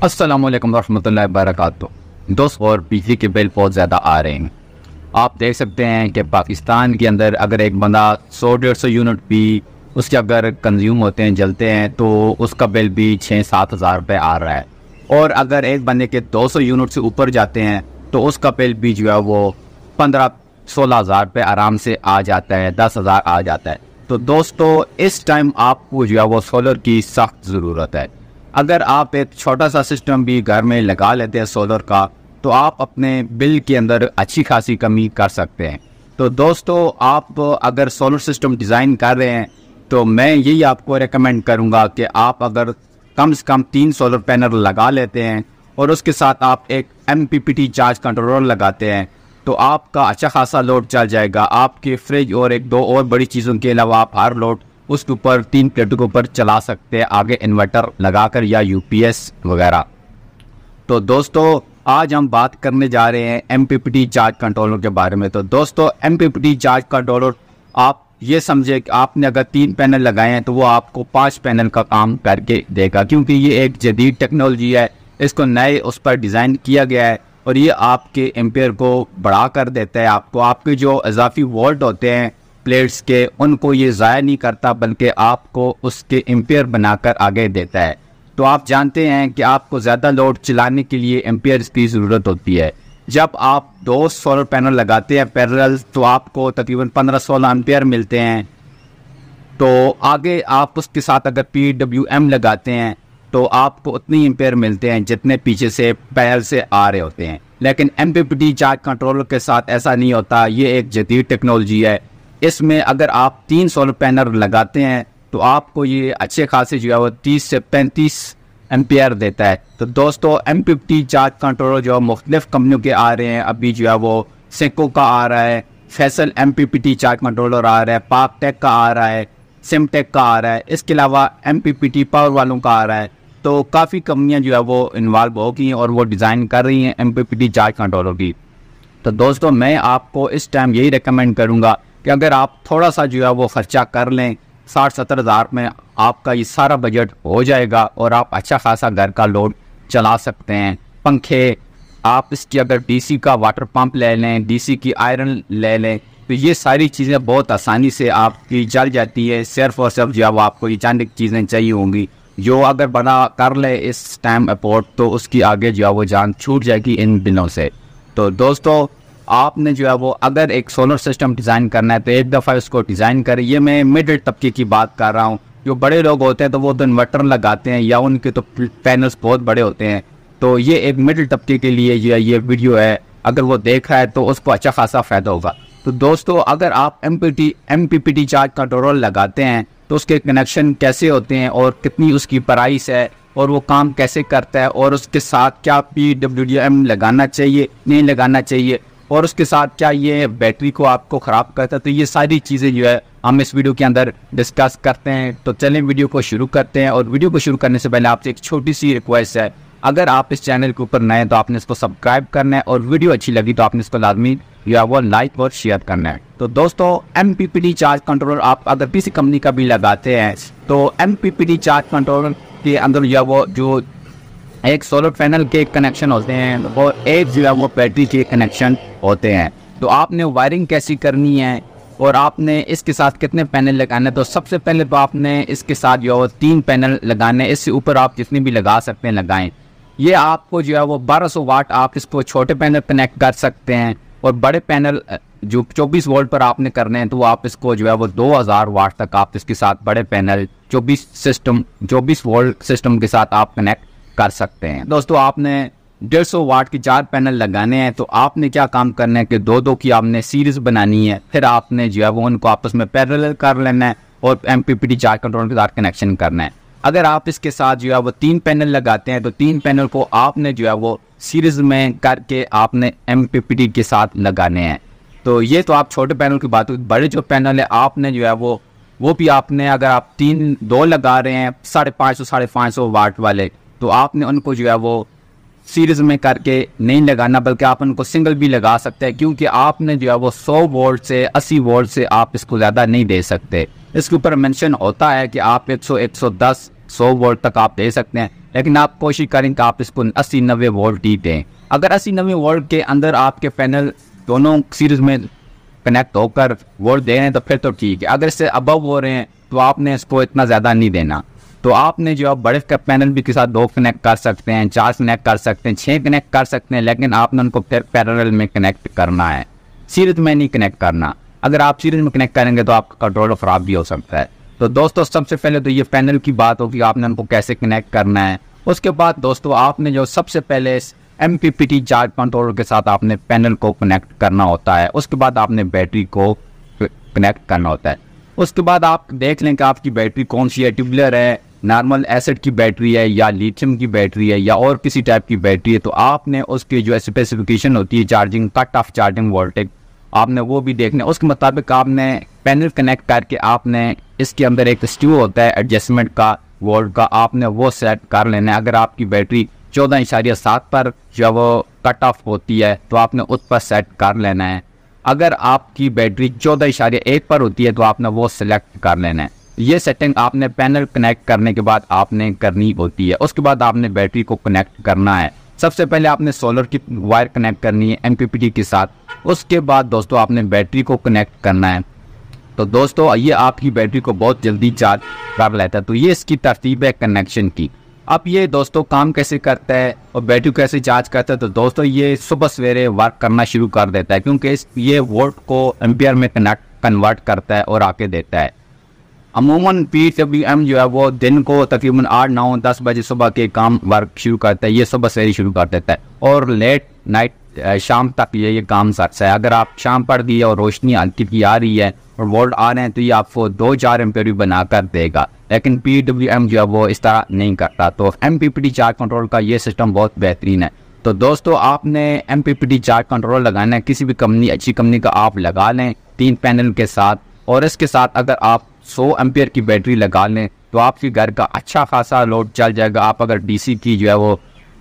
अस्सलामुअलैकुम रहमतुल्लाहि वबरकातुहू। दोस्तों, और बिजली के बिल बहुत ज़्यादा आ रहे हैं। आप देख सकते हैं कि पाकिस्तान के अंदर अगर एक बंदा 100-150 यूनिट भी उसके अगर कंज्यूम होते हैं, जलते हैं, तो उसका बिल भी 6-7 हज़ार रुपये आ रहा है। और अगर एक बंदे के 200 यूनिट से ऊपर जाते हैं तो उसका बिल भी जो है वो 15-16 हज़ार रुपये आराम से आ जाता है, 10 हज़ार आ जाता है। तो दोस्तों, इस टाइम आपको जो है वो सोलर की सख्त ज़रूरत है। अगर आप एक छोटा सा सिस्टम भी घर में लगा लेते हैं सोलर का, तो आप अपने बिल के अंदर अच्छी खासी कमी कर सकते हैं। तो दोस्तों, आप अगर सोलर सिस्टम डिज़ाइन कर रहे हैं तो मैं यही आपको रेकमेंड करूंगा कि आप अगर कम से कम 3 सोलर पैनल लगा लेते हैं और उसके साथ आप एक MPPT चार्ज कंट्रोलर लगाते हैं तो आपका अच्छा खासा लोड चल जाएगा। आपके फ्रिज और 1-2 और बड़ी चीज़ों के अलावा आप हर लोड उसके ऊपर 3 प्लेटों के ऊपर चला सकते हैं, आगे इन्वर्टर लगाकर या UPS वगैरह। तो दोस्तों, आज हम बात करने जा रहे हैं MPPT चार्ज कंट्रोलर के बारे में। तो दोस्तों, MPPT चार्ज कंट्रोलर आप ये समझे कि आपने अगर 3 पैनल लगाए हैं तो वो आपको 5 पैनल का काम करके देगा, क्योंकि ये एक जदीद टेक्नोलॉजी है। इसको नए उस पर डिज़ाइन किया गया है और ये आपके एम्पेयर को बढ़ा कर देता है। आपके जो इजाफी वोल्ट होते हैं प्लेट्स के, उनको ये ज़ाया नहीं करता, बल्कि आपको उसके एम्पेयर बनाकर आगे देता है। तो आप जानते हैं कि आपको ज़्यादा लोड चलाने के लिए एम्पेयर की ज़रूरत होती है। जब आप 2 सोलर पैनल लगाते हैं पैरेलल तो आपको तकरीबन 15-16 एम्पेयर मिलते हैं। तो आगे आप उसके साथ अगर PWM लगाते हैं तो आपको उतनी एम्पेयर मिलते हैं जितने पीछे से पैनल से आ रहे होते हैं। लेकिन MPPT चार्ज कंट्रोलर के साथ ऐसा नहीं होता। ये एक जदीद टेक्नोलॉजी है। इसमें अगर आप 3 सोलर पैनल लगाते हैं तो आपको ये अच्छे खासे जो है वो 30 से 35 एम्पेयर देता है। तो दोस्तों, MPPT चार्ज कंट्रोलर जो मुख्तलिफ कंपनियों के आ रहे हैं, अभी जो है वो सेको का आ रहा है, फैसल MPPT चार्ज कंट्रोलर आ रहा है, पाकटेक का आ रहा है, सिमटेक का आ रहा है, इसके अलावा MPPT पावर वालों का आ रहा है। तो काफ़ी कंपनियां जो है वो इन्वॉल्व हो गई हैं और वो डिज़ाइन कर रही हैं MPPT चार्ज कंट्रोलर की। तो दोस्तों, मैं आपको इस टाइम यही रेकमेंड करूँगा कि अगर आप थोड़ा सा जो है वो ख़र्चा कर लें, 60-70 हज़ार में आपका ये सारा बजट हो जाएगा और आप अच्छा खासा घर का लोड चला सकते हैं। पंखे, आप इसकी अगर DC का वाटर पंप ले लें, DC की आयरन ले लें, तो ये सारी चीज़ें बहुत आसानी से आपकी चल जाती है। सिर्फ और सिर्फ जो है वो आपको ये चंद चीज़ें चाहिए होंगी, जो अगर बना कर ले इस टाइम अपोर्ट तो उसकी आगे जो है वो जान छूट जाएगी इन दिनों से। तो दोस्तों, आपने जो है वो अगर एक सोलर सिस्टम डिज़ाइन करना है तो एक दफ़ा उसको डिज़ाइन करें। ये मैं मिडिल तबके की बात कर रहा हूँ। जो बड़े लोग होते हैं तो वो तो इन्वर्टर लगाते हैं या उनके तो पैनल्स बहुत बड़े होते हैं। तो ये एक मिडिल तबके के लिए जो है ये वीडियो है, अगर वो देखा है तो उसको अच्छा खासा फ़ायदा होगा। तो दोस्तों, अगर आप MPPT चार्ज कंट्रोलर लगाते हैं तो उसके कनेक्शन कैसे होते हैं और कितनी उसकी प्राइस है और वो काम कैसे करता है, और उसके साथ क्या PWM लगाना चाहिए, नहीं लगाना चाहिए, और उसके साथ क्या ये बैटरी को आपको ख़राब करता है, तो ये सारी चीज़ें जो है हम इस वीडियो के अंदर डिस्कस करते हैं। तो चलें वीडियो को शुरू करते हैं। और वीडियो को शुरू करने से पहले आपसे एक छोटी सी रिक्वेस्ट है, अगर आप इस चैनल के ऊपर नए हैं तो आपने इसको सब्सक्राइब करना है और वीडियो अच्छी लगी तो आपने इसको लाजमी या वो लाइक और शेयर करना है। तो दोस्तों, MPPT चार्ज कंट्रोलर आप अगर किसी कंपनी का भी लगाते हैं तो MPPT चार्ज कंट्रोलर के अंदर या वो जो एक सोलर पैनल के कनेक्शन होते हैं और एक जो है वो बैटरी के कनेक्शन होते हैं। तो आपने वायरिंग कैसी करनी है और आपने इसके साथ कितने पैनल लगाने, तो सबसे पहले तो आपने इसके साथ जो है वो 3 पैनल लगाने। इससे ऊपर आप जितने भी लगा सकते हैं लगाएं। ये आपको जो है वो 1200 वाट आप इसको छोटे पैनल कनेक्ट कर सकते हैं, और बड़े पैनल जो 24 वोल्ट पर आपने करने हैं तो आप इसको जो है वो 2000 वाट तक आप इसके साथ बड़े पैनल 24 वोल्ट सिस्टम के साथ आप कनेक्ट कर सकते हैं। दोस्तों, आपने 150 वाट की 4 पैनल लगाने हैं तो आपने क्या काम करना है कि 2-2 की आपने सीरीज बनानी है। फिर आपने जो है वो उनको आपस में पैरेलल कर लेना है और MPPT चार्ज कंट्रोलर के साथ कनेक्शन करना है। अगर आप इसके साथ जो है वो 3 पैनल लगाते हैं तो 3 पैनल को आपने जो है वो सीरीज में करके आपने MPPT के साथ लगाने हैं। तो ये तो आप छोटे पैनल की बात हुई। बड़े जो पैनल है आपने जो है वो भी आपने, अगर आप 2 लगा रहे हैं 550 वाट वाले, तो आपने उनको जो है वो सीरीज में करके नहीं लगाना, बल्कि आप उनको सिंगल भी लगा सकते हैं, क्योंकि आपने जो है वो 100 वोल्ट से 80 वोल्ट से आप इसको ज़्यादा नहीं दे सकते। इसके ऊपर मेंशन होता है कि आप 100, 110, 100 वोल्ट तक आप दे सकते हैं, लेकिन आप कोशिश करें कि आप इसको 80-90 वोल्ट ही दें। अगर 80-90 वोल्ट के अंदर आपके पैनल दोनों सीरीज में कनेक्ट होकर वोल्ट दे रहे हैं तो फिर तो ठीक है। अगर इससे अबव हो रहे हैं तो आपने इसको इतना ज़्यादा नहीं देना। तो आपने जो आप बड़े का पैनल भी के साथ 2 कनेक्ट कर सकते हैं, 4 कनेक्ट कर सकते हैं, 6 कनेक्ट कर सकते हैं, लेकिन आपने उनको फिर पैरेलल में कनेक्ट करना है, सीरीज में नहीं कनेक्ट करना। अगर आप सीरीज में कनेक्ट करेंगे तो आपका कंट्रोलर ख़राब भी हो सकता है। तो दोस्तों सबसे पहले तो ये पैनल की बात होगी, आपने उनको कैसे कनेक्ट करना है। उसके बाद दोस्तों आपने जो सबसे पहले MPPT चार्ज कंट्रोलर के साथ आपने पैनल को कनेक्ट करना होता है। उसके बाद आपने बैटरी को कनेक्ट करना होता है। उसके बाद आप देख लें कि आपकी बैटरी कौन सी है, ट्यूबुलर है, नॉर्मल एसिड की बैटरी है या लिथियम की बैटरी है या और किसी टाइप की बैटरी है। तो आपने उसकी जो स्पेसिफिकेशन होती है charging cut off charging voltage, आपने वो भी देखना है। उसके मुताबिक आपने पैनल कनेक्ट करके आपने इसके अंदर एक स्ट्यू होता है एडजस्टमेंट का वोल्ट का, आपने वो सेट कर लेना है। अगर आपकी बैटरी 14.7 पर जब वो कट ऑफ होती है तो आपने उस पर सेट कर लेना है। अगर आपकी बैटरी 14.1 पर होती है तो आपने वो सिलेक्ट कर लेना है। ये सेटिंग आपने पैनल कनेक्ट करने के बाद आपने करनी होती है। उसके बाद आपने बैटरी को कनेक्ट करना है। सबसे पहले आपने सोलर की वायर कनेक्ट करनी है MPPT के साथ। उसके बाद दोस्तों आपने बैटरी को कनेक्ट करना है। तो दोस्तों ये आपकी बैटरी को बहुत जल्दी चार्ज कर लेता है। तो ये इसकी तरतीब है कनेक्शन की। अब ये दोस्तों काम कैसे करता है और बैटरी कैसे चार्ज करता है, तो दोस्तों ये सुबह सवेरे वर्क करना शुरू कर देता है, क्योंकि ये वोल्ट को एम्पियर में कन्वर्ट करता है और आके देता है। अमूमन PWM जो है वो दिन को तकरीबन 8, 9, 10 बजे सुबह के काम वर्क शुरू करता है। ये सुबह सवेरे शुरू कर देता है और लेट नाइट शाम तक ये काम करता है। अगर आप शाम पड़ दी और रोशनी हल्की की आ रही है और वोल्ट आ रहे हैं तो ये आपको 2-4 एम्पियर भी बनाकर देगा। लेकिन PWM जो है वो इस तरह नहीं करता। तो MPPT चार्ज कंट्रोल का ये सिस्टम बहुत बेहतरीन है। तो दोस्तों आपने MPPT चार्ज कंट्रोल लगाना है, किसी भी कंपनी अच्छी कंपनी का आप लगा लें 3 पैनल के साथ। और इसके साथ अगर आप 100 एम्पियर की बैटरी लगा लें तो आपके घर का अच्छा खासा लोड चल जाएगा। आप अगर DC की जो है वो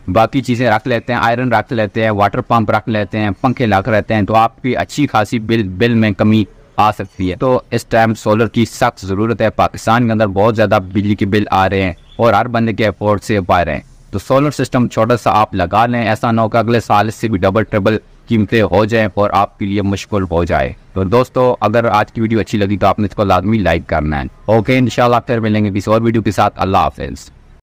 बाकी चीज़ें रख लेते हैं, आयरन रख लेते हैं, वाटर पंप रख लेते हैं, पंखे रख लेते हैं, तो आपकी अच्छी खासी बिल में कमी आ सकती है। तो इस टाइम सोलर की सख्त ज़रूरत है। पाकिस्तान के अंदर बहुत ज़्यादा बिजली के बिल आ रहे हैं और हर बंदे के अफोर्ड से पा रहे हैं। तो सोलर सिस्टम छोटा सा आप लगा लें, ऐसा ना हो कि अगले साल इससे भी डबल ट्रिपल कीमतें हो जाएं और आपके लिए मुश्किल हो जाए। तो दोस्तों अगर आज की वीडियो अच्छी लगी तो आपने इसको लाजमी लाइक करना है। ओके, इंशाल्लाह फिर मिलेंगे किसी और वीडियो के साथ। अल्लाह हाफिज़।